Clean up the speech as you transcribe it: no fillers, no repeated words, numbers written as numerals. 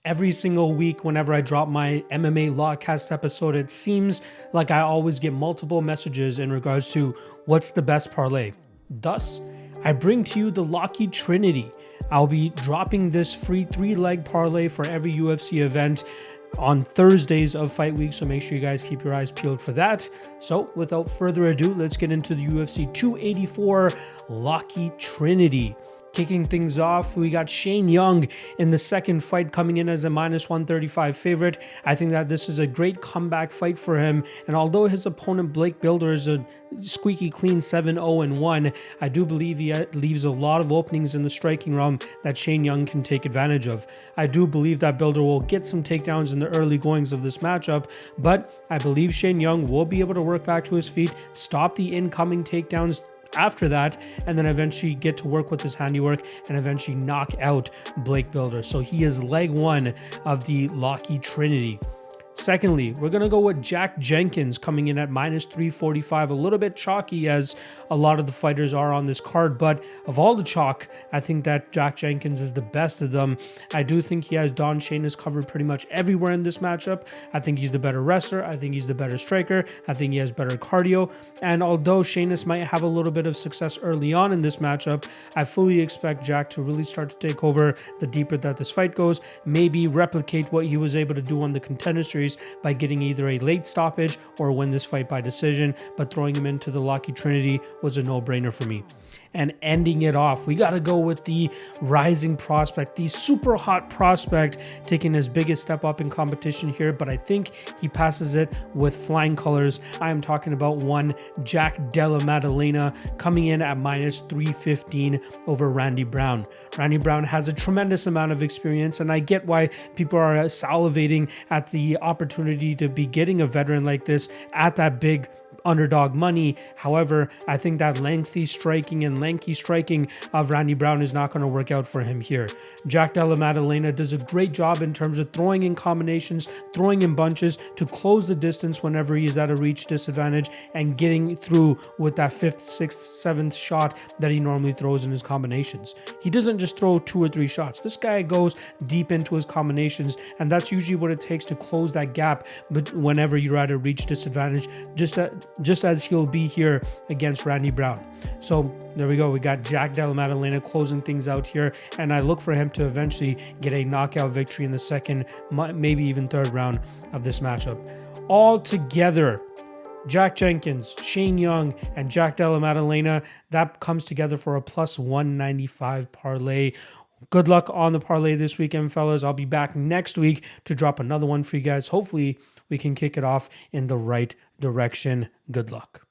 Every single week, whenever I drop my MMA Lawcast episode, it seems like I always get multiple messages in regards to what's the best parlay. Thus, I bring to you the Locky Trinity. I'll be dropping this free 3-leg parlay for every UFC event on Thursdays of fight week, so make sure you guys keep your eyes peeled for that. So without further ado, let's get into the UFC 284 Locky Trinity. Kicking things off, we got Shane Young in the second fight, coming in as a -135 favorite. I think that this is a great comeback fight for him, and although his opponent Blake Builder is a squeaky clean 7-0-1, I do believe he leaves a lot of openings in the striking realm that Shane Young can take advantage of. I do believe that Builder will get some takedowns in the early goings of this matchup, but I believe Shane Young will be able to work back to his feet, stop the incoming takedowns after that, and then eventually get to work with his handiwork and eventually knock out Blake Builder. So he is leg one of the Locky Trinity. Secondly, we're going to go with Jack Jenkins coming in at -345, a little bit chalky as a lot of the fighters are on this card, but of all the chalk, I think that Jack Jenkins is the best of them. I do think he has Don Shainis covered pretty much everywhere in this matchup. I think he's the better wrestler. I think he's the better striker. I think he has better cardio. And although Shainis might have a little bit of success early on in this matchup, I fully expect Jack to really start to take over the deeper that this fight goes, maybe replicate what he was able to do on the Contender Series by getting either a late stoppage or win this fight by decision, but throwing him into the Locky Trinity was a no-brainer for me. And ending it off, we got to go with the rising prospect, the super hot prospect, taking his biggest step up in competition here, but I think he passes it with flying colors. I am talking about one Jack Della Maddalena coming in at -315 over Randy Brown. Randy Brown has a tremendous amount of experience, and I get why people are salivating at the opportunity to be getting a veteran like this at that big underdog money. However, I think that lengthy striking and lanky striking of Randy Brown is not going to work out for him here. Jack Della Maddalena does a great job in terms of throwing in combinations, throwing in bunches to close the distance whenever he's at a reach disadvantage and getting through with that 5th, 6th, 7th shot that he normally throws in his combinations. He doesn't just throw 2 or 3 shots. This guy goes deep into his combinations, and that's usually what it takes to close that gap. But whenever you're at a reach disadvantage, just as he'll be here against Randy Brown. So there we go. We got Jack Della Maddalena closing things out here, and I look for him to eventually get a knockout victory in the second, maybe even third round of this matchup. All together, Jack Jenkins, Shane Young, and Jack Della Maddalena, that comes together for a +195 parlay. Good luck on the parlay this weekend, fellas. I'll be back next week to drop another one for you guys. Hopefully, we can kick it off in the right direction. Good luck.